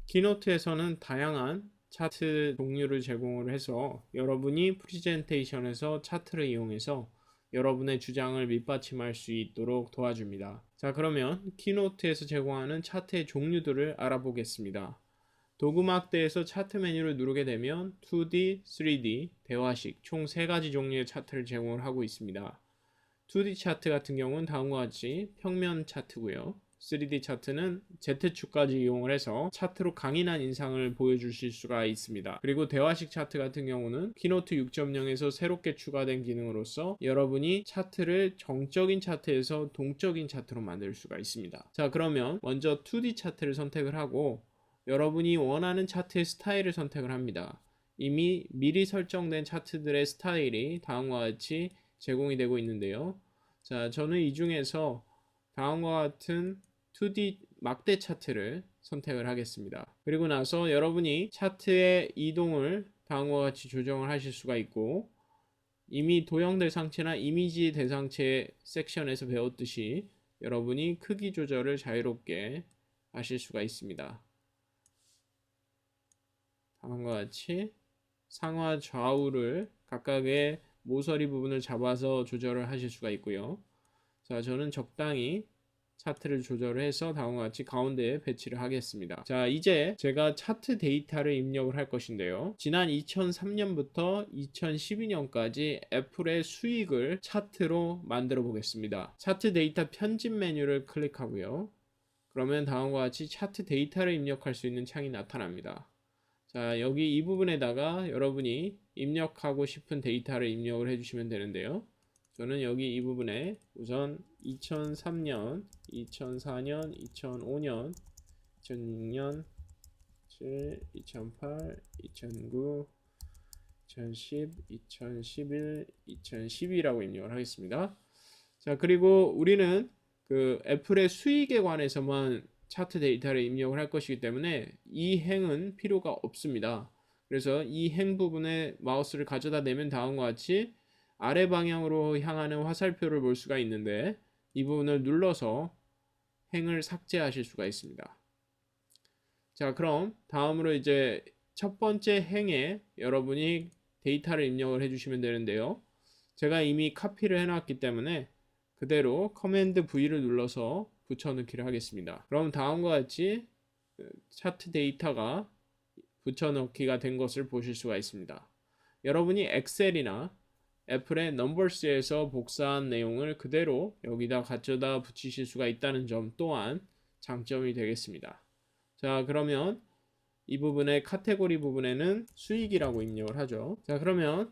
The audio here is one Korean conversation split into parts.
키노트에서는 다양한 차트 종류를 제공을 해서 여러분이 프레젠테이션에서 차트를 이용해서 여러분의 주장을 밑받침할 수 있도록 도와줍니다. 자, 그러면 키노트에서 제공하는 차트의 종류들을 알아보겠습니다. 도구막대에서 차트 메뉴를 누르게 되면 2D, 3D, 대화식 총 3가지 종류의 차트를 제공을 하고 있습니다. 2D 차트 같은 경우는 다음과 같이 평면 차트고요. 3D 차트는 Z축까지 이용을 해서 차트로 강인한 인상을 보여주실 수가 있습니다. 그리고 대화식 차트 같은 경우는 키노트 6.0에서 새롭게 추가된 기능으로서 여러분이 차트를 정적인 차트에서 동적인 차트로 만들 수가 있습니다. 자, 그러면 먼저 2D 차트를 선택을 하고 여러분이 원하는 차트의 스타일을 선택을 합니다. 이미 미리 설정된 차트들의 스타일이 다음과 같이 제공이 되고 있는데요. 자, 저는 이 중에서 다음과 같은 2D 막대 차트를 선택을 하겠습니다. 그리고 나서 여러분이 차트의 이동을 다음과 같이 조정을 하실 수가 있고, 이미 도형 대상체나 이미지 대상체 섹션에서 배웠듯이 여러분이 크기 조절을 자유롭게 하실 수가 있습니다. 다음과 같이 상하 좌우를 각각의 모서리 부분을 잡아서 조절을 하실 수가 있고요. 자, 저는 적당히 차트를 조절을 해서 다음과 같이 가운데에 배치를 하겠습니다. 자, 이제 제가 차트 데이터를 입력을 할 것인데요. 지난 2003년부터 2012년까지 애플의 수익을 차트로 만들어 보겠습니다. 차트 데이터 편집 메뉴를 클릭하고요. 그러면 다음과 같이 차트 데이터를 입력할 수 있는 창이 나타납니다. 자, 여기 이 부분에다가 여러분이 입력하고 싶은 데이터를 입력을 해주시면 되는데요. 저는 여기 이 부분에 우선 2003년, 2004년, 2005년, 2006년, 7, 2008, 2009, 2010, 2011, 2012라고 입력을 하겠습니다. 자, 그리고 우리는 그 애플의 수익에 관해서만 차트 데이터를 입력을 할 것이기 때문에 이 행은 필요가 없습니다. 그래서 이 행 부분에 마우스를 가져다 대면 다음과 같이 아래 방향으로 향하는 화살표를 볼 수가 있는데 이 부분을 눌러서 행을 삭제하실 수가 있습니다. 자, 그럼 다음으로 이제 첫 번째 행에 여러분이 데이터를 입력을 해주시면 되는데요. 제가 이미 카피를 해놨기 때문에 그대로 커맨드 V를 눌러서 붙여넣기를 하겠습니다. 그럼 다음과 같이 차트 데이터가 붙여넣기가 된 것을 보실 수가 있습니다. 여러분이 엑셀이나 애플의 넘버스에서 복사한 내용을 그대로 여기다 가져다 붙이실 수가 있다는 점 또한 장점이 되겠습니다. 자, 그러면 이 부분의 카테고리 부분에는 수익이라고 입력을 하죠. 자, 그러면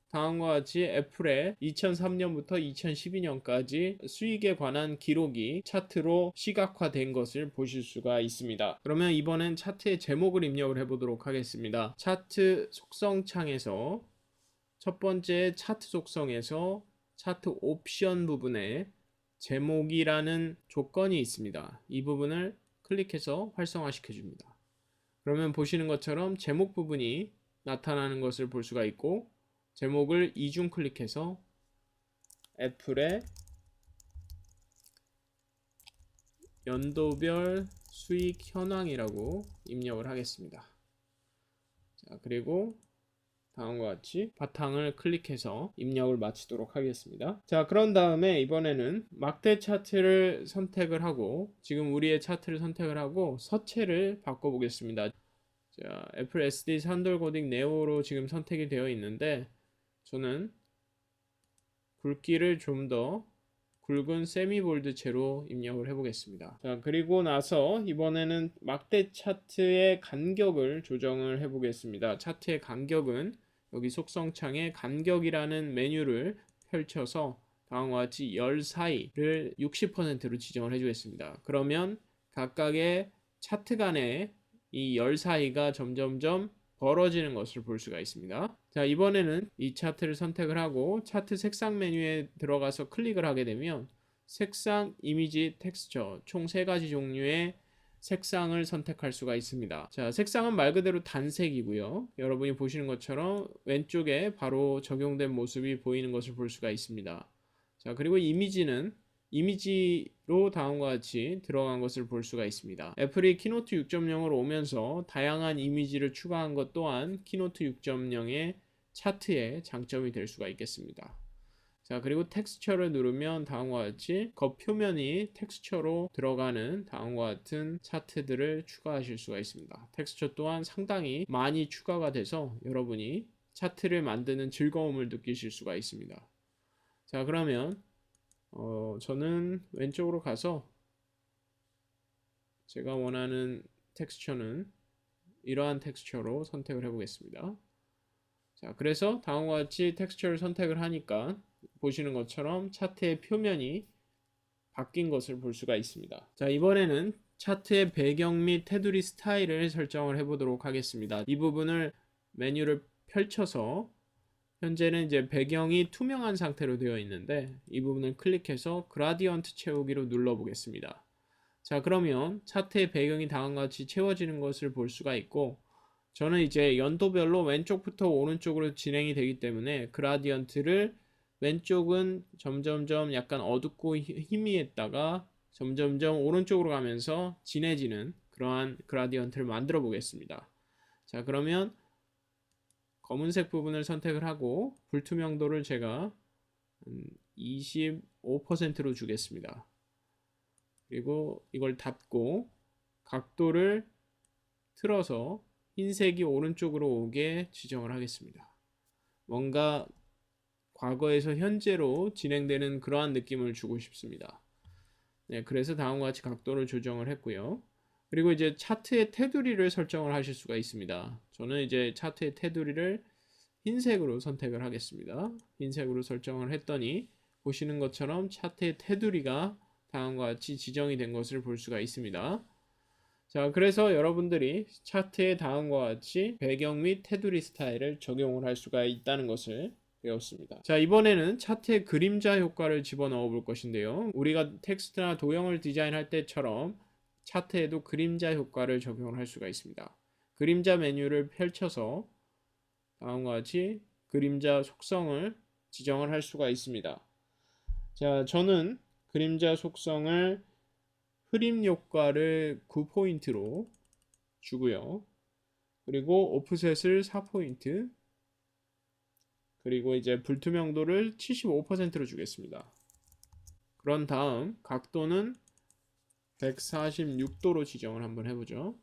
다음과 같이 애플의 2003년부터 2012년까지 수익에 관한 기록이 차트로 시각화된 것을 보실 수가 있습니다. 그러면 이번엔 차트의 제목을 입력을 해보도록 하겠습니다. 차트 속성 창에서 첫 번째 차트 속성에서 차트 옵션 부분에 제목이라는 조건이 있습니다. 이 부분을 클릭해서 활성화시켜 줍니다. 그러면 보시는 것처럼 제목 부분이 나타나는 것을 볼 수가 있고, 제목을 이중 클릭해서 애플의 연도별 수익 현황이라고 입력을 하겠습니다. 자, 그리고 다음과 같이 바탕을 클릭해서 입력을 마치도록 하겠습니다. 자, 그런 다음에 이번에는 막대 차트를 선택을 하고, 지금 우리의 차트를 선택을 하고 서체를 바꿔보겠습니다. 자, 애플 SD 산돌고딕 네오로 지금 선택이 되어 있는데 저는 굵기를 좀 더 굵은 세미볼드 채로 입력을 해보겠습니다. 자, 그리고 나서 이번에는 막대 차트의 간격을 조정을 해보겠습니다. 차트의 간격은 여기 속성창에 간격이라는 메뉴를 펼쳐서 다음과 같이 열 사이를 60%로 지정을 해주겠습니다. 그러면 각각의 차트 간의 이 열 사이가 점점점 벌어지는 것을 볼 수가 있습니다. 자, 이번에는 이 차트를 선택을 하고 차트 색상 메뉴에 들어가서 클릭을 하게 되면 색상, 이미지, 텍스처 총 3가지 종류의 색상을 선택할 수가 있습니다. 자, 색상은 말 그대로 단색이고요. 여러분이 보시는 것처럼 왼쪽에 바로 적용된 모습이 보이는 것을 볼 수가 있습니다. 자, 그리고 이미지는 이미지로 다음과 같이 들어간 것을 볼 수가 있습니다. 애플이 키노트 6.0으로 오면서 다양한 이미지를 추가한 것 또한 키노트 6.0의 차트의 장점이 될 수가 있겠습니다. 자, 그리고 텍스처를 누르면 다음과 같이 겉표면이 텍스처로 들어가는 다음과 같은 차트들을 추가하실 수가 있습니다. 텍스처 또한 상당히 많이 추가가 돼서 여러분이 차트를 만드는 즐거움을 느끼실 수가 있습니다. 자, 그러면 저는 왼쪽으로 가서 제가 원하는 텍스처는 이러한 텍스처로 선택을 해 보겠습니다. 자, 그래서 다음과 같이 텍스처를 선택을 하니까 보시는 것처럼 차트의 표면이 바뀐 것을 볼 수가 있습니다. 자, 이번에는 차트의 배경 및 테두리 스타일을 설정을 해 보도록 하겠습니다. 이 부분을 메뉴를 펼쳐서 현재는 이제 배경이 투명한 상태로 되어 있는데 이 부분을 클릭해서 그라디언트 채우기로 눌러 보겠습니다. 자, 그러면 차트의 배경이 다음과 같이 채워지는 것을 볼 수가 있고, 저는 이제 연도별로 왼쪽부터 오른쪽으로 진행이 되기 때문에 그라디언트를 왼쪽은 점점점 약간 어둡고 희미했다가 점점점 오른쪽으로 가면서 진해지는 그러한 그라디언트를 만들어 보겠습니다. 자, 그러면 검은색 부분을 선택을 하고 불투명도를 제가 25%로 주겠습니다. 그리고 이걸 닫고 각도를 틀어서 흰색이 오른쪽으로 오게 지정을 하겠습니다. 뭔가 과거에서 현재로 진행되는 그러한 느낌을 주고 싶습니다. 네, 그래서 다음과 같이 각도를 조정을 했고요. 그리고 이제 차트의 테두리를 설정을 하실 수가 있습니다. 저는 이제 차트의 테두리를 흰색으로 선택을 하겠습니다. 흰색으로 설정을 했더니 보시는 것처럼 차트의 테두리가 다음과 같이 지정이 된 것을 볼 수가 있습니다. 자, 그래서 여러분들이 차트에 다음과 같이 배경 및 테두리 스타일을 적용을 할 수가 있다는 것을 배웠습니다. 자, 이번에는 차트에 그림자 효과를 집어넣어 볼 것인데요. 우리가 텍스트나 도형을 디자인할 때처럼 차트에도 그림자 효과를 적용을 할 수가 있습니다. 그림자 메뉴를 펼쳐서 다음과 같이 그림자 속성을 지정을 할 수가 있습니다. 자, 저는 그림자 속성을 흐림 효과를 9포인트로 주고요. 그리고 오프셋을 4포인트, 그리고 이제 불투명도를 75%로 주겠습니다. 그런 다음 각도는 146도로 지정을 한번 해보죠.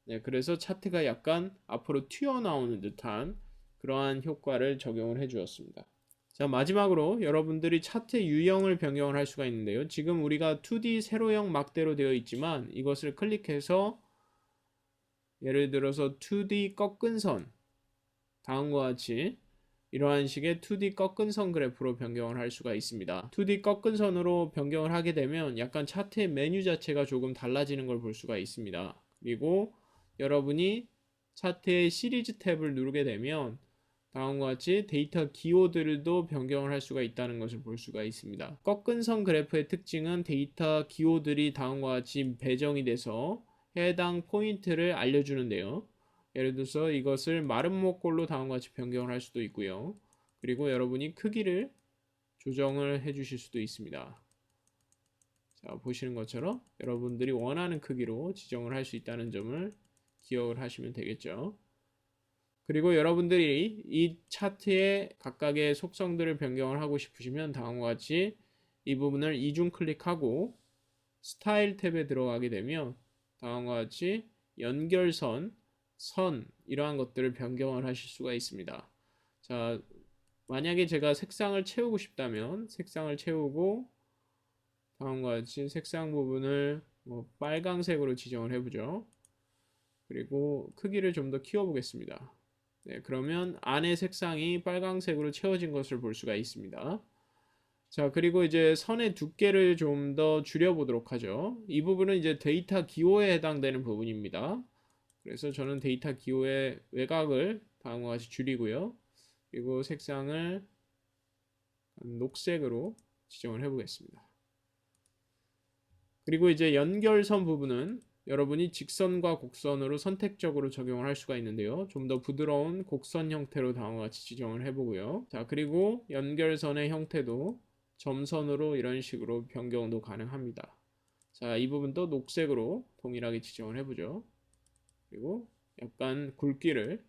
네, 그래서 차트가 약간 앞으로 튀어나오는 듯한 그러한 효과를 적용을 해 주었습니다. 자, 마지막으로 여러분들이 차트의 유형을 변경을 할 수가 있는데요. 지금 우리가 2D 세로형 막대로 되어 있지만 이것을 클릭해서 예를 들어서 2D 꺾은 선, 다음과 같이 이러한 식의 2D 꺾은 선 그래프로 변경을 할 수가 있습니다. 2D 꺾은 선으로 변경을 하게 되면 약간 차트의 메뉴 자체가 조금 달라지는 걸 볼 수가 있습니다. 그리고 여러분이 차트의 시리즈 탭을 누르게 되면 다음과 같이 데이터 기호들도 변경을 할 수가 있다는 것을 볼 수가 있습니다. 꺾은 선 그래프의 특징은 데이터 기호들이 다음과 같이 배정이 돼서 해당 포인트를 알려주는데요. 예를 들어서 이것을 마른 목골로 다음과 같이 변경을 할 수도 있고요. 그리고 여러분이 크기를 조정을 해 주실 수도 있습니다. 자, 보시는 것처럼 여러분들이 원하는 크기로 지정을 할 수 있다는 점을 기억을 하시면 되겠죠. 그리고 여러분들이 이 차트의 각각의 속성들을 변경을 하고 싶으시면 다음과 같이 이 부분을 이중 클릭하고 스타일 탭에 들어가게 되면 다음과 같이 연결선, 선 이러한 것들을 변경을 하실 수가 있습니다. 자, 만약에 제가 색상을 채우고 싶다면 색상을 채우고 다음과 같이 색상 부분을 빨강색으로 지정을 해보죠. 그리고 크기를 좀 더 키워보겠습니다. 네, 그러면 안의 색상이 빨강색으로 채워진 것을 볼 수가 있습니다. 자, 그리고 이제 선의 두께를 좀 더 줄여보도록 하죠. 이 부분은 이제 데이터 기호에 해당되는 부분입니다. 그래서 저는 데이터 기호의 외곽을 다음과 같이 줄이고요. 그리고 색상을 녹색으로 지정을 해보겠습니다. 그리고 이제 연결선 부분은 여러분이 직선과 곡선으로 선택적으로 적용을 할 수가 있는데요. 좀 더 부드러운 곡선 형태로 다음과 같이 지정을 해보고요. 자, 그리고 연결선의 형태도 점선으로 이런 식으로 변경도 가능합니다. 자, 이 부분도 녹색으로 동일하게 지정을 해보죠. 그리고 약간 굵기를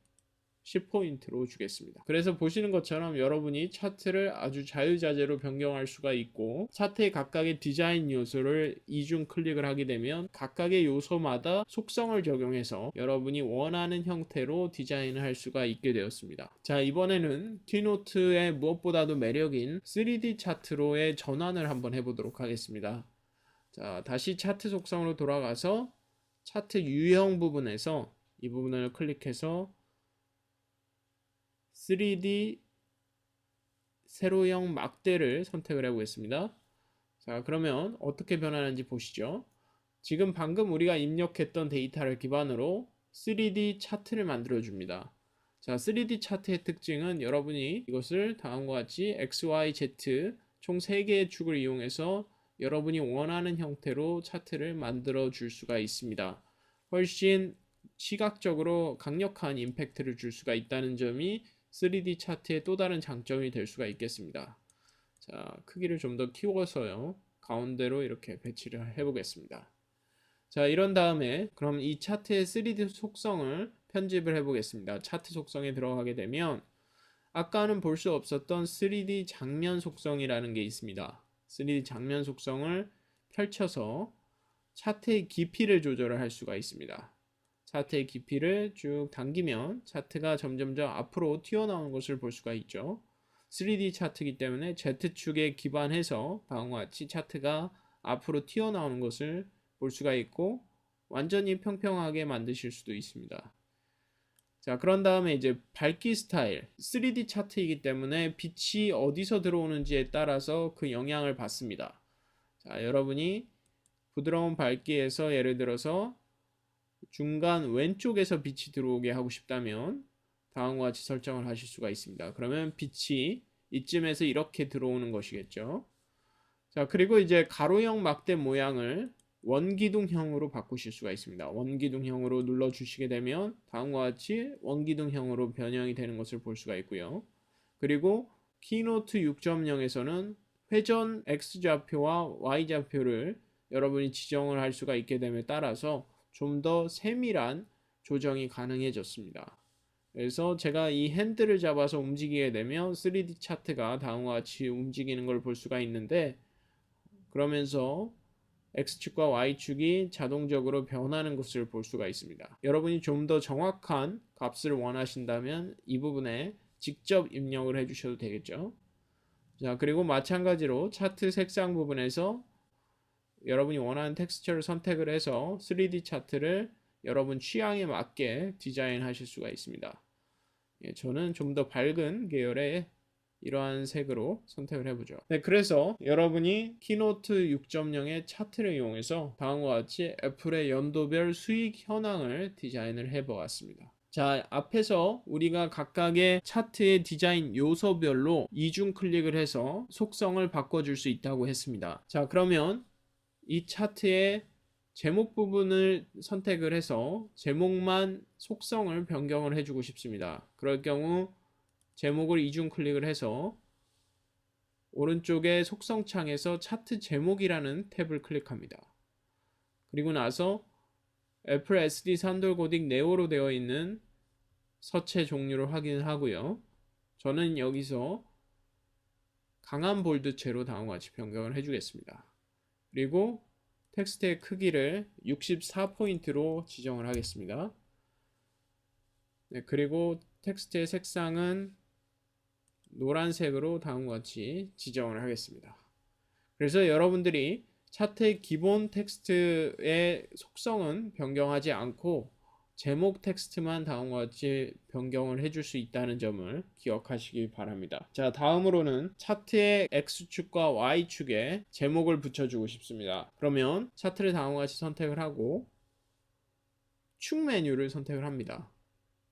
10포인트로 주겠습니다. 그래서 보시는 것처럼 여러분이 차트를 아주 자유자재로 변경할 수가 있고, 차트의 각각의 디자인 요소를 이중 클릭을 하게 되면 각각의 요소마다 속성을 적용해서 여러분이 원하는 형태로 디자인을 할 수가 있게 되었습니다. 자, 이번에는 키노트의 무엇보다도 매력인 3D 차트로의 전환을 한번 해보도록 하겠습니다. 자, 다시 차트 속성으로 돌아가서 차트 유형 부분에서 이 부분을 클릭해서 3D 세로형 막대를 선택을 해보겠습니다. 자, 그러면 어떻게 변하는지 보시죠. 지금 방금 우리가 입력했던 데이터를 기반으로 3D 차트를 만들어 줍니다. 자, 3D 차트의 특징은 여러분이 이것을 다음과 같이 X, Y, Z 총 3개의 축을 이용해서 여러분이 원하는 형태로 차트를 만들어 줄 수가 있습니다. 훨씬 시각적으로 강력한 임팩트를 줄 수가 있다는 점이 3D 차트의 또 다른 장점이 될 수가 있겠습니다. 자, 크기를 좀 더 키워서요. 가운데로 이렇게 배치를 해보겠습니다. 자, 이런 다음에 그럼 이 차트의 3D 속성을 편집을 해보겠습니다. 차트 속성에 들어가게 되면 아까는 볼 수 없었던 3D 장면 속성이라는 게 있습니다. 3D 장면 속성을 펼쳐서 차트의 깊이를 조절을 할 수가 있습니다. 차트의 깊이를 쭉 당기면 차트가 점점점 앞으로 튀어나오는 것을 볼 수가 있죠. 3D 차트이기 때문에 Z축에 기반해서 다음과 같이 차트가 앞으로 튀어나오는 것을 볼 수가 있고 완전히 평평하게 만드실 수도 있습니다. 자, 그런 다음에 이제 밝기 스타일, 3D 차트이기 때문에 빛이 어디서 들어오는지에 따라서 그 영향을 받습니다. 자, 여러분이 부드러운 밝기에서 예를 들어서 중간 왼쪽에서 빛이 들어오게 하고 싶다면 다음과 같이 설정을 하실 수가 있습니다. 그러면 빛이 이쯤에서 이렇게 들어오는 것이겠죠. 자, 그리고 이제 가로형 막대 모양을 원기둥형으로 바꾸실 수가 있습니다. 원기둥형으로 눌러 주시게 되면 다음과 같이 원기둥형으로 변형이 되는 것을 볼 수가 있고요. 그리고 키노트 6.0에서는 회전 X좌표와 Y좌표를 여러분이 지정을 할 수가 있게 됨에 따라서 좀 더 세밀한 조정이 가능해졌습니다. 그래서 제가 이 핸들을 잡아서 움직이게 되면 3D 차트가 다음과 같이 움직이는 걸 볼 수가 있는데, 그러면서 X축과 Y축이 자동적으로 변하는 것을 볼 수가 있습니다. 여러분이 좀 더 정확한 값을 원하신다면 이 부분에 직접 입력을 해주셔도 되겠죠. 자, 그리고 마찬가지로 차트 색상 부분에서 여러분이 원하는 텍스처를 선택을 해서 3D 차트를 여러분 취향에 맞게 디자인하실 수가 있습니다. 예, 저는 좀 더 밝은 계열의 이러한 색으로 선택을 해보죠. 네, 그래서 여러분이 키노트 6.0의 차트를 이용해서 다음과 같이 애플의 연도별 수익 현황을 디자인을 해보았습니다. 자, 앞에서 우리가 각각의 차트의 디자인 요소별로 이중 클릭을 해서 속성을 바꿔줄 수 있다고 했습니다. 자, 그러면 이 차트의 제목 부분을 선택을 해서 제목만 속성을 변경을 해주고 싶습니다. 그럴 경우 제목을 이중 클릭을 해서 오른쪽에 속성 창에서 차트 제목이라는 탭을 클릭합니다. 그리고 나서 애플 SD 산돌고딕 네오로 되어 있는 서체 종류를 확인을 하고요. 저는 여기서 강한 볼드체로 다음과 같이 변경을 해주겠습니다. 그리고 텍스트의 크기를 64포인트로 지정을 하겠습니다. 네, 그리고 텍스트의 색상은 노란색으로 다음과 같이 지정을 하겠습니다. 그래서 여러분들이 차트의 기본 텍스트의 속성은 변경하지 않고 제목 텍스트만 다음과 같이 변경을 해줄 수 있다는 점을 기억하시기 바랍니다. 자, 다음으로는 차트의 X축과 Y축에 제목을 붙여주고 싶습니다. 그러면 차트를 다음과 같이 선택을 하고 축 메뉴를 선택을 합니다.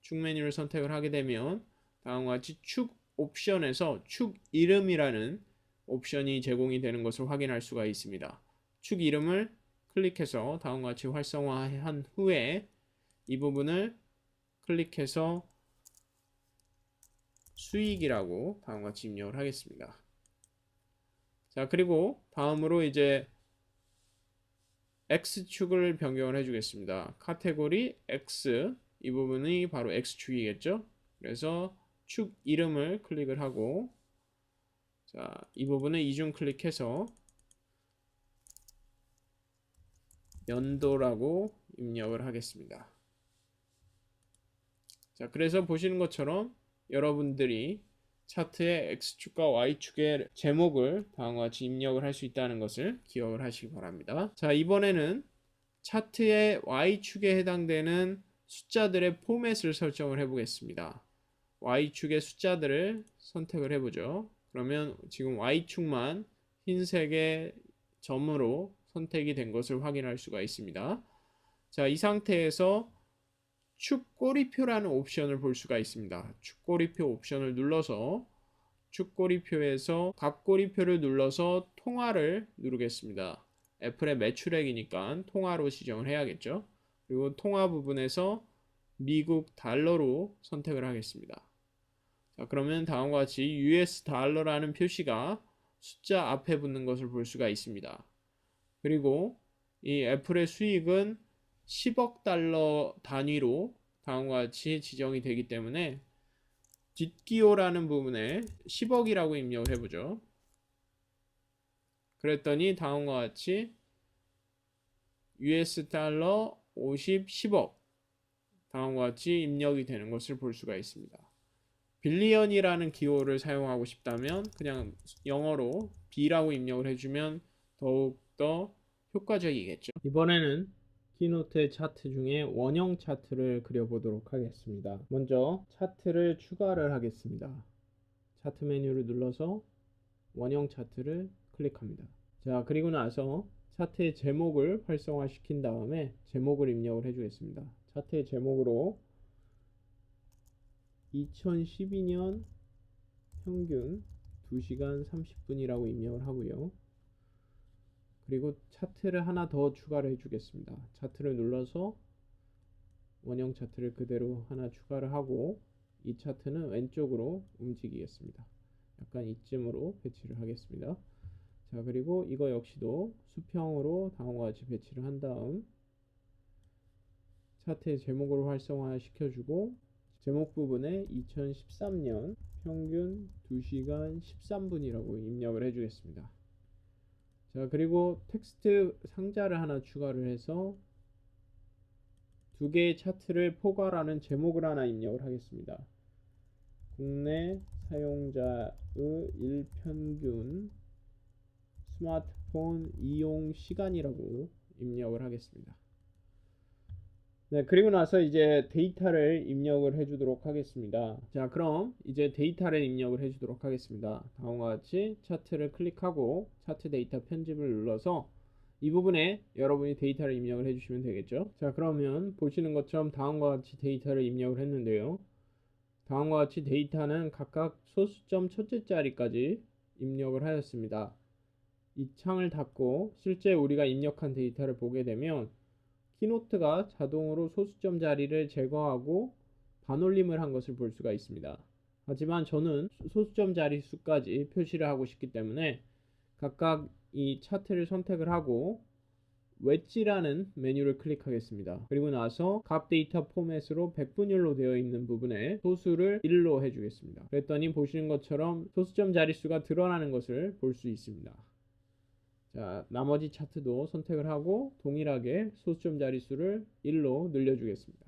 축 메뉴를 선택을 하게 되면 다음과 같이 축 옵션에서 축 이름이라는 옵션이 제공이 되는 것을 확인할 수가 있습니다. 축 이름을 클릭해서 다음과 같이 활성화한 후에 이 부분을 클릭해서 수익이라고 다음과 같이 입력을 하겠습니다. 자, 그리고 다음으로 이제 X축을 변경을 해주겠습니다. 카테고리 X, 이 부분이 바로 X축이겠죠. 그래서 축 이름을 클릭을 하고, 자, 이 부분을 이중 클릭해서 연도라고 입력을 하겠습니다. 자, 그래서 보시는 것처럼 여러분들이 차트의 X축과 Y축의 제목을 다음과 같이 입력을 할 수 있다는 것을 기억을 하시기 바랍니다. 자, 이번에는 차트의 Y축에 해당되는 숫자들의 포맷을 설정을 해 보겠습니다. Y축의 숫자들을 선택을 해보죠. 그러면 지금 Y축만 흰색의 점으로 선택이 된 것을 확인할 수가 있습니다. 자, 이 상태에서 축꼬리표라는 옵션을 볼 수가 있습니다. 축꼬리표 옵션을 눌러서 축꼬리표에서 갑꼬리표를 눌러서 통화를 누르겠습니다. 애플의 매출액이니까 통화로 지정을 해야겠죠. 그리고 통화 부분에서 미국 달러로 선택을 하겠습니다. 자, 그러면 다음과 같이 US 달러라는 표시가 숫자 앞에 붙는 것을 볼 수가 있습니다. 그리고 이 애플의 수익은 10억 달러 단위로 다음과 같이 지정이 되기 때문에 뒷기호라는 부분에 10억이라고 입력을 해보죠. 그랬더니 다음과 같이 US 달러 50, 10억 다음과 같이 입력이 되는 것을 볼 수가 있습니다. 빌리언이라는 기호를 사용하고 싶다면 그냥 영어로 B라고 입력을 해주면 더욱더 효과적이겠죠. 이번에는 키노트의 차트 중에 원형 차트를 그려보도록 하겠습니다. 먼저 차트를 추가를 하겠습니다. 차트 메뉴를 눌러서 원형 차트를 클릭합니다. 자, 그리고 나서 차트의 제목을 활성화시킨 다음에 제목을 입력을 해주겠습니다. 차트의 제목으로 2012년 평균 2시간 30분이라고 입력을 하고요. 그리고 차트를 하나 더 추가를 해주겠습니다. 차트를 눌러서 원형 차트를 그대로 하나 추가를 하고 이 차트는 왼쪽으로 움직이겠습니다. 약간 이쯤으로 배치를 하겠습니다. 자, 그리고 이거 역시도 수평으로 다음과 같이 배치를 한 다음 차트의 제목으로 활성화 시켜주고 제목 부분에 2013년 평균 2시간 13분이라고 입력을 해주겠습니다. 자, 그리고 텍스트 상자를 하나 추가를 해서 두 개의 차트를 포괄하는 제목을 하나 입력을 하겠습니다. 국내 사용자의 일평균 스마트폰 이용 시간이라고 입력을 하겠습니다. 네, 그리고 나서 이제 데이터를 입력을 해주도록 하겠습니다. 자, 그럼 이제 데이터를 입력을 해주도록 하겠습니다. 다음과 같이 차트를 클릭하고 차트 데이터 편집을 눌러서 이 부분에 여러분이 데이터를 입력을 해주시면 되겠죠. 자, 그러면 보시는 것처럼 다음과 같이 데이터를 입력을 했는데요. 다음과 같이 데이터는 각각 소수점 첫째 자리까지 입력을 하였습니다. 이 창을 닫고 실제 우리가 입력한 데이터를 보게 되면 키노트가 자동으로 소수점 자리를 제거하고 반올림을 한 것을 볼 수가 있습니다. 하지만 저는 소수점 자리 수까지 표시를 하고 싶기 때문에 각각 이 차트를 선택을 하고 웨지라는 메뉴를 클릭하겠습니다. 그리고 나서 값 데이터 포맷으로 백분율로 되어 있는 부분에 소수를 1로 해주겠습니다. 그랬더니 보시는 것처럼 소수점 자릿수가 드러나는 것을 볼 수 있습니다. 자, 나머지 차트도 선택을 하고 동일하게 소수점 자릿수를 1로 늘려주겠습니다.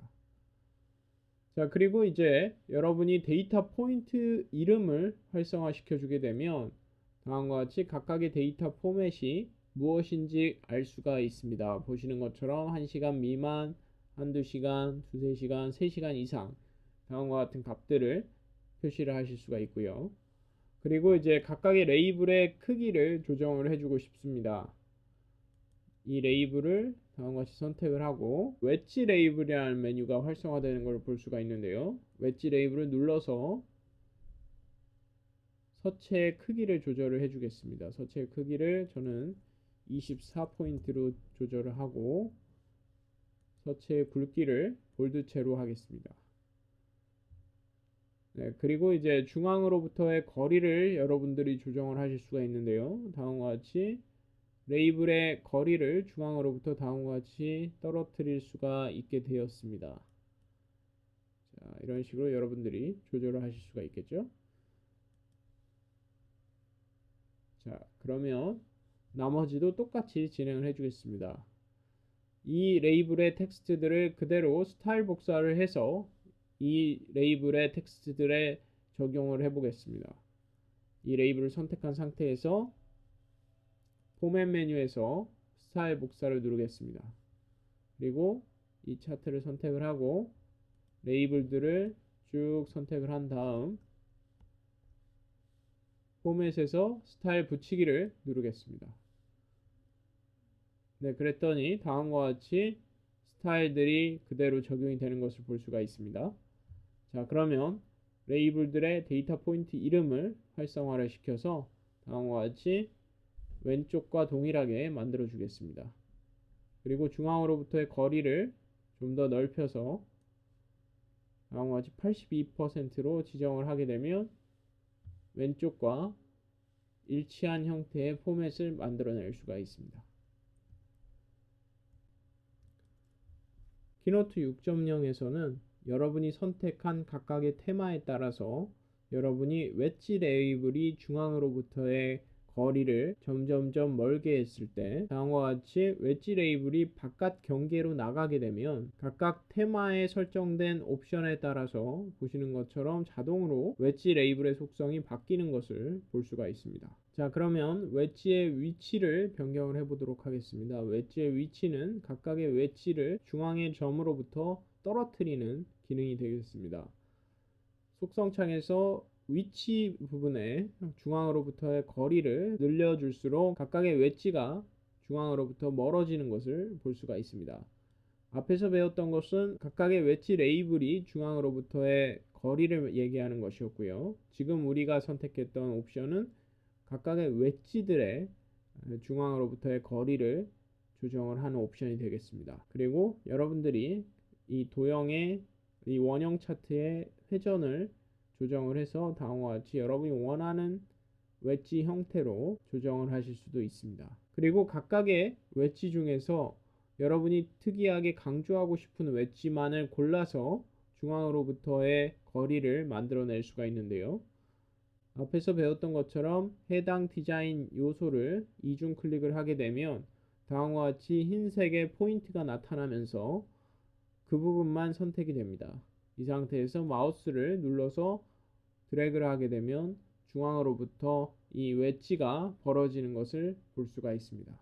자, 그리고 이제 여러분이 데이터 포인트 이름을 활성화 시켜주게 되면 다음과 같이 각각의 데이터 포맷이 무엇인지 알 수가 있습니다. 보시는 것처럼 1시간 미만, 한두 시간, 두세 시간, 3시간 이상 다음과 같은 값들을 표시를 하실 수가 있고요. 그리고 이제 각각의 레이블의 크기를 조정을 해주고 싶습니다. 이 레이블을 다음과 같이 선택을 하고 웨지 레이블이라는 메뉴가 활성화되는 걸 볼 수가 있는데요. 웨지 레이블을 눌러서 서체의 크기를 조절을 해주겠습니다. 서체의 크기를 저는 24포인트로 조절을 하고 서체의 굵기를 볼드체로 하겠습니다. 네, 그리고 이제 중앙으로부터의 거리를 여러분들이 조정을 하실 수가 있는데요. 다음과 같이 레이블의 거리를 중앙으로부터 다음과 같이 떨어뜨릴 수가 있게 되었습니다. 자, 이런 식으로 여러분들이 조절을 하실 수가 있겠죠. 자, 그러면 나머지도 똑같이 진행을 해주겠습니다. 이 레이블의 텍스트들을 그대로 스타일 복사를 해서 이 레이블의 텍스트들에 적용을 해보겠습니다. 이 레이블을 선택한 상태에서 포맷 메뉴에서 스타일 복사를 누르겠습니다. 그리고 이 차트를 선택을 하고 레이블들을 쭉 선택을 한 다음 포맷에서 스타일 붙이기를 누르겠습니다. 네, 그랬더니 다음과 같이 스타일들이 그대로 적용이 되는 것을 볼 수가 있습니다. 자, 그러면 레이블들의 데이터 포인트 이름을 활성화를 시켜서 다음과 같이 왼쪽과 동일하게 만들어 주겠습니다. 그리고 중앙으로부터의 거리를 좀 더 넓혀서 다음과 같이 82%로 지정을 하게 되면 왼쪽과 일치한 형태의 포맷을 만들어낼 수가 있습니다. 키노트 6.0에서는 여러분이 선택한 각각의 테마에 따라서 여러분이 웨지 레이블이 중앙으로부터의 거리를 점점점 멀게 했을 때 다음과 같이 웨지 레이블이 바깥 경계로 나가게 되면 각각 테마에 설정된 옵션에 따라서 보시는 것처럼 자동으로 웨지 레이블의 속성이 바뀌는 것을 볼 수가 있습니다. 자, 그러면 웨지의 위치를 변경을 해 보도록 하겠습니다. 웨지의 위치는 각각의 웨지를 중앙의 점으로부터 떨어뜨리는 기능이 되겠습니다. 속성창에서 위치 부분에 중앙으로부터의 거리를 늘려줄수록 각각의 웨지가 중앙으로부터 멀어지는 것을 볼 수가 있습니다. 앞에서 배웠던 것은 각각의 웨지 레이블이 중앙으로부터의 거리를 얘기하는 것이었고요. 지금 우리가 선택했던 옵션은 각각의 웨지들의 중앙으로부터의 거리를 조정을 하는 옵션이 되겠습니다. 그리고 여러분들이 이 도형의 이 원형 차트의 회전을 조정을 해서 다음과 같이 여러분이 원하는 웨지 형태로 조정을 하실 수도 있습니다. 그리고 각각의 웨지 중에서 여러분이 특이하게 강조하고 싶은 웨지만을 골라서 중앙으로부터의 거리를 만들어낼 수가 있는데요. 앞에서 배웠던 것처럼 해당 디자인 요소를 이중 클릭을 하게 되면 다음과 같이 흰색의 포인트가 나타나면서 그 부분만 선택이 됩니다. 이 상태에서 마우스를 눌러서 드래그를 하게 되면 중앙으로부터 이 웨지가 벌어지는 것을 볼 수가 있습니다.